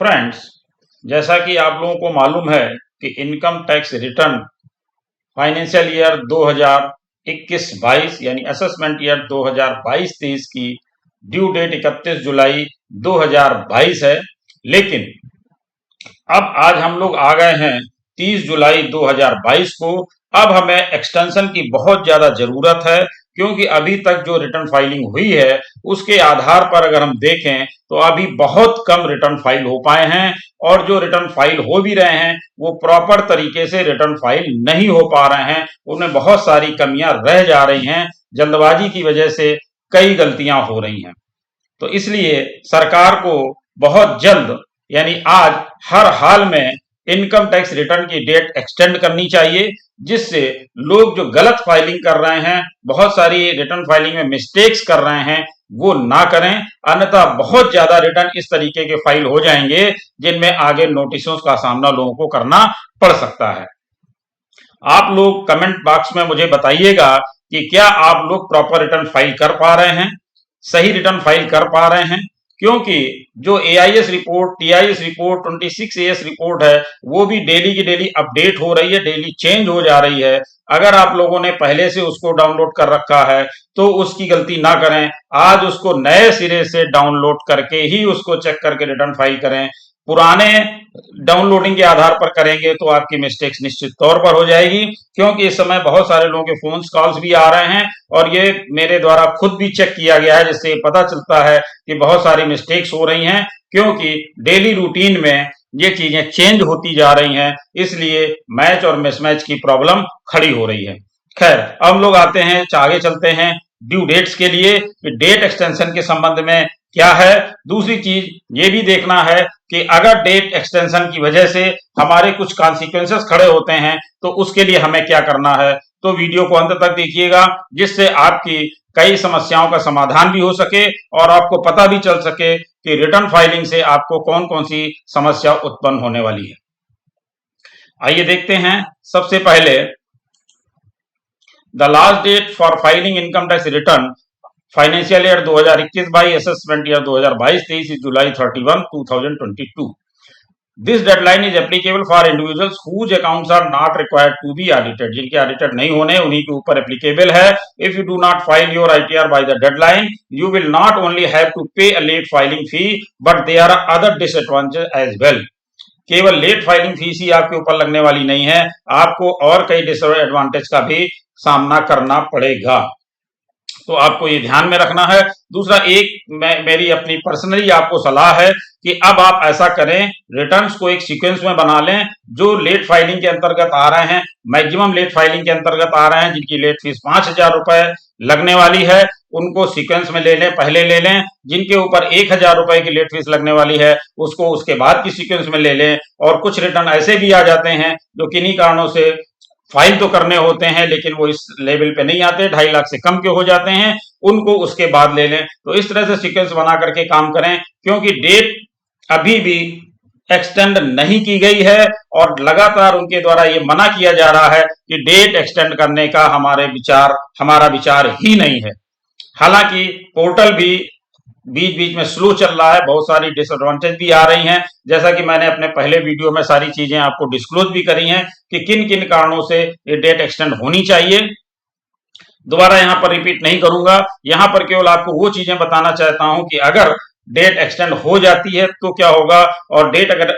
Friends, जैसा कि आप लोगों को मालूम है कि income tax return financial year 2021-22 यानी असेसमेंट ईयर 2022-23 की ड्यू डेट 31 जुलाई 2022 है। लेकिन अब आज हम लोग आ गए हैं 30 जुलाई 2022 को। अब हमें एक्सटेंशन की बहुत ज्यादा जरूरत है, क्योंकि अभी तक जो रिटर्न फाइलिंग हुई है उसके आधार पर अगर हम देखें तो अभी बहुत कम रिटर्न फाइल हो पाए हैं, और जो रिटर्न फाइल हो भी रहे हैं वो प्रॉपर तरीके से रिटर्न फाइल नहीं हो पा रहे हैं। उनमें बहुत सारी कमियां रह जा रही हैं, जल्दबाजी की वजह से कई गलतियां हो रही हैं। तो इसलिए सरकार को बहुत जल्द यानी आज हर हाल में इनकम टैक्स रिटर्न की डेट एक्सटेंड करनी चाहिए, जिससे लोग जो गलत फाइलिंग कर रहे हैं, बहुत सारी रिटर्न फाइलिंग में मिस्टेक्स कर रहे हैं, वो ना करें। अन्यथा बहुत ज्यादा रिटर्न इस तरीके के फाइल हो जाएंगे जिनमें आगे नोटिसों का सामना लोगों को करना पड़ सकता है। आप लोग कमेंट बॉक्स में मुझे बताइएगा कि क्या आप लोग प्रॉपर रिटर्न फाइल कर पा रहे हैं, सही रिटर्न फाइल कर पा रहे हैं। क्योंकि जो एआईएस रिपोर्ट, टीआईएस रिपोर्ट, 26एएस रिपोर्ट है, वो भी डेली की डेली अपडेट हो रही है, डेली चेंज हो जा रही है। अगर आप लोगों ने पहले से उसको डाउनलोड कर रखा है तो उसकी गलती ना करें, आज उसको नए सिरे से डाउनलोड करके ही उसको चेक करके रिटर्न फाइल करें। पुराने डाउनलोडिंग के आधार पर करेंगे तो आपकी मिस्टेक्स निश्चित तौर पर हो जाएगी, क्योंकि इस समय बहुत सारे लोगों के फोन कॉल्स भी आ रहे हैं और ये मेरे द्वारा खुद भी चेक किया गया है, जिससे पता चलता है कि बहुत सारी मिस्टेक्स हो रही हैं, क्योंकि डेली रूटीन में ये चीजें चेंज होती जा रही हैं, इसलिए मैच और मिसमैच की प्रॉब्लम खड़ी हो रही है। खैर, अब हम लोग आते हैं, आगे चलते हैं ड्यू डेट्स के लिए। डेट एक्सटेंशन के संबंध में क्या है। दूसरी चीज ये भी देखना है कि अगर डेट एक्सटेंशन की वजह से हमारे कुछ कॉन्सिक्वेंसेस खड़े होते हैं तो उसके लिए हमें क्या करना है। तो वीडियो को अंत तक देखिएगा, जिससे आपकी कई समस्याओं का समाधान भी हो सके और आपको पता भी चल सके कि रिटर्न फाइलिंग से आपको कौन कौन सी समस्या उत्पन्न होने वाली है। आइए देखते हैं। सबसे पहले the last date for filing income tax return financial year 2021-22 assessment year 2022-23 is July 31, 2022. This deadline is applicable for individuals whose accounts are not required to be audited. जिनके ऑडिटेड नहीं होने उन्हीं के ऊपर एप्लीकेबल है। If you do not file your ITR by the deadline, you will not only have to pay a late filing fee, but there are other disadvantages as well. केवल late filing fees ही आपके ऊपर लगने वाली नहीं है, आपको और कई डिसएडवांटेज का भी सामना करना पड़ेगा, तो आपको ये ध्यान में रखना है। दूसरा, मेरी अपनी पर्सनली आपको सलाह है कि अब आप ऐसा करें, रिटर्न्स को एक सीक्वेंस में बना लें। जो लेट फाइलिंग के अंतर्गत आ रहे हैं, मैक्सिमम लेट फाइलिंग के अंतर्गत आ रहे हैं, जिनकी लेट फीस 5,000 रुपए लगने वाली है, उनको सीक्वेंस में ले लें, पहले ले लें। जिनके ऊपर 1,000 रुपए की लेट फीस लगने वाली है उसको उसके बाद की सीक्वेंस में ले लें। और कुछ रिटर्न ऐसे भी आ जाते हैं जो किन्हीं कारणों से फाइल तो करने होते हैं लेकिन वो इस लेवल पे नहीं आते, 2.5 लाख से कम के हो जाते हैं, उनको उसके बाद ले लें। तो इस तरह से सीक्वेंस बना करके काम करें, क्योंकि डेट अभी भी एक्सटेंड नहीं की गई है और लगातार उनके द्वारा ये मना किया जा रहा है कि डेट एक्सटेंड करने का हमारा विचार ही नहीं है। हालांकि पोर्टल भी बीच बीच में स्लो चल रहा है, बहुत सारी डिसएडवांटेज भी आ रही हैं, जैसा कि मैंने अपने पहले वीडियो में सारी चीजें आपको डिस्क्लोज भी करी हैं कि किन किन कारणों से ये डेट एक्सटेंड होनी चाहिए। दोबारा यहां पर रिपीट नहीं करूंगा, यहां पर केवल आपको वो चीजें बताना चाहता हूं कि अगर डेट एक्सटेंड हो जाती है तो क्या होगा, और डेट अगर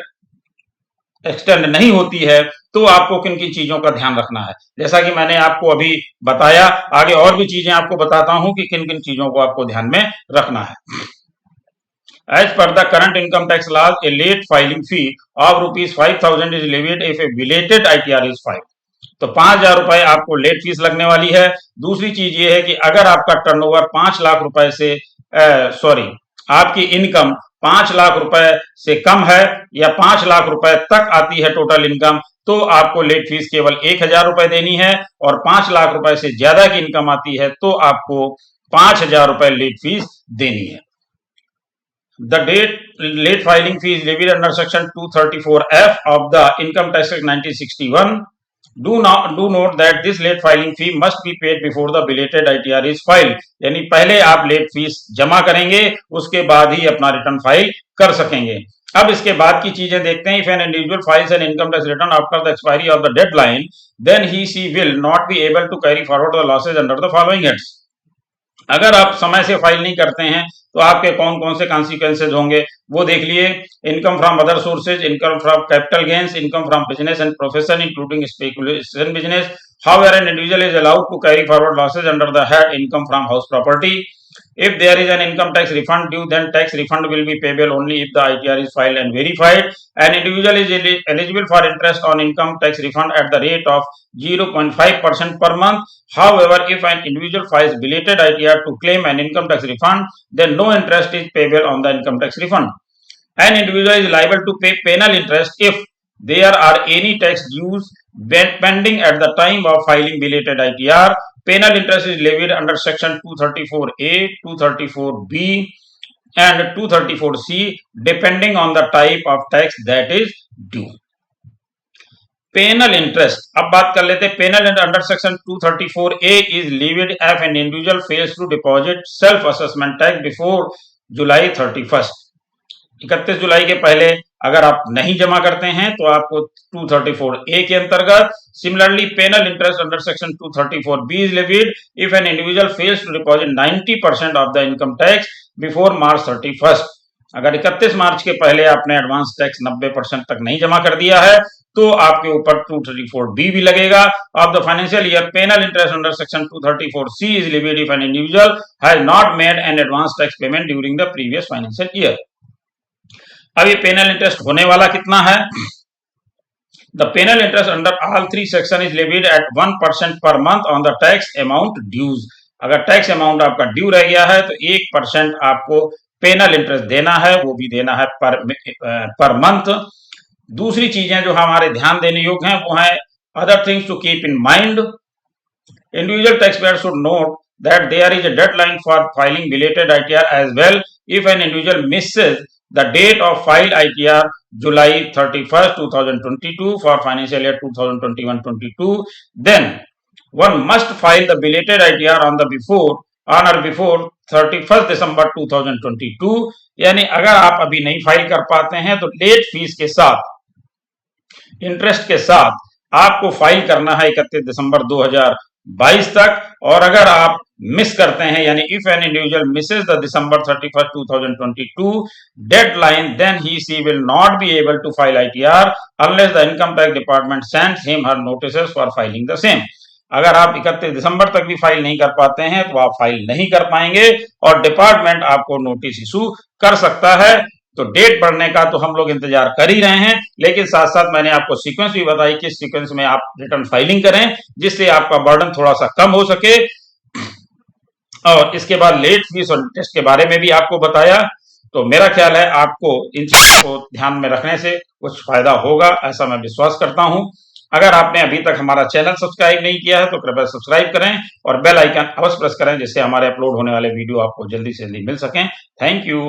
एक्सटेंड नहीं होती है तो आपको किन किन चीजों का ध्यान रखना है। जैसा कि मैंने आपको अभी बताया, आगे और भी चीजें आपको बताता हूं कि किन किन चीजों को आपको ध्यान में रखना है। As per the current income tax laws, a late filing fee of ₹5,000 is levied if a belated ITR is filed. तो 5,000 रुपए आपको लेट फीस लगने वाली है। दूसरी चीज ये है कि अगर आपका टर्नओवर 5 लाख रुपए से आपकी इनकम 5 लाख रुपए से कम है या 5 लाख रुपए तक आती है टोटल इनकम, तो आपको लेट फीस केवल 1,000 रुपए देनी है, और 5 लाख रुपए से ज्यादा की इनकम आती है तो आपको 5,000 रुपए लेट फीस देनी है। The late filing fee is levied under section 234F of the Income Tax Act 1961. Do note that this late filing fee must be paid before the belated ITR is filed. यानी पहले आप late fees जमा करेंगे, उसके बाद ही अपना return file कर सकेंगे। अब इसके बाद की चीजें देखते हैं। If an individual files an income tax return after the expiry of the deadline, then she will not be able to carry forward the losses under the following heads. अगर आप समय से फाइल नहीं करते हैं तो आपके कौन कौन से कॉन्सिक्वेंसेज होंगे वो देख लिए। Income from other sources, income from capital gains, income from business and profession including speculation business. However, an individual is allowed to carry forward losses under the head income from house property. If there is an income tax refund due, then tax refund will be payable only if the ITR is filed and verified. An individual is eligible for interest on income tax refund at the rate of 0.5% per month. However, if an individual files belated ITR to claim an income tax refund, then no interest is payable on the income tax refund. An individual is liable to pay penal interest if there are any tax dues pending at the time of filing belated ITR. Penal interest is levied under section 234A, 234B and 234C depending on the type of tax that is due. Penal interest, अब बात कर लेते हैं। Penal under section 234A is levied if an individual fails to deposit self assessment tax before July 31st। 31 जुलाई के पहले अगर आप नहीं जमा करते हैं तो आपको 234A के अंतर्गत। Similarly penal interest under section 234B is levied if an individual fails to deposit 90% of the income tax before March 31st। अगर 31 मार्च के पहले आपने एडवांस टैक्स 90% तक नहीं जमा कर दिया है तो आपके ऊपर 234B भी लगेगा। Of the financial year penal interest under section 234C is levied if an individual has not made an advance tax payment during the previous financial year। अब ये पेनल इंटरेस्ट होने वाला कितना है? The penal interest under all three section is levied at 1% per month on the tax amount dues। अगर tax amount आपका due रह गया है तो 1% आपको पेनल इंटरेस्ट देना है, वो भी देना है पर मंथ। दूसरी चीजें जो हमारे ध्यान देने योग्य हैं वो है other things to keep in mind. Individual taxpayer should note that there is a deadline for filing belated ITR as well. If an individual misses the date of file ITR July 31st, 2022 for financial year 2021-22, then one must file the belated ITR on or before 31st December 2022। यानी अगर आप अभी नहीं file कर पाते हैं तो late fees के साथ, इंटरेस्ट के साथ आपको फाइल करना है 31 दिसंबर 2022 तक। और अगर आप मिस करते हैं यानी if an individual Mrs the December 31st, 2022 deadline, then she will not be able to file ITR unless the income tax department sends him her notices for filing the same। अगर आप 31 दिसंबर तक भी file नहीं कर पाते हैं तो आप फाइल नहीं कर पाएंगे और डिपार्टमेंट आपको नोटिस इशू कर सकता है। तो डेट बढ़ने का तो हम लोग इंतजार कर ही रहे हैं, लेकिन साथ साथ मैंने आपको सीक्वेंस भी बताई कि सीक्वेंस में आप रिटर्न फाइलिंग करें जिससे आपका बर्डन थोड़ा सा कम हो सके। और इसके बाद लेट फीस और इंटरेस्ट के बारे में भी आपको बताया। तो मेरा ख्याल है आपको इन चीजों को ध्यान में रखने से कुछ फायदा होगा, ऐसा मैं विश्वास करता हूं। अगर आपने अभी तक हमारा चैनल सब्सक्राइब नहीं किया है तो कृपया सब्सक्राइब करें और बेल आइकन अवश्य प्रेस करें जिससे हमारे अपलोड होने वाले वीडियो आपको जल्दी से जल्दी मिल सकें। Thank you.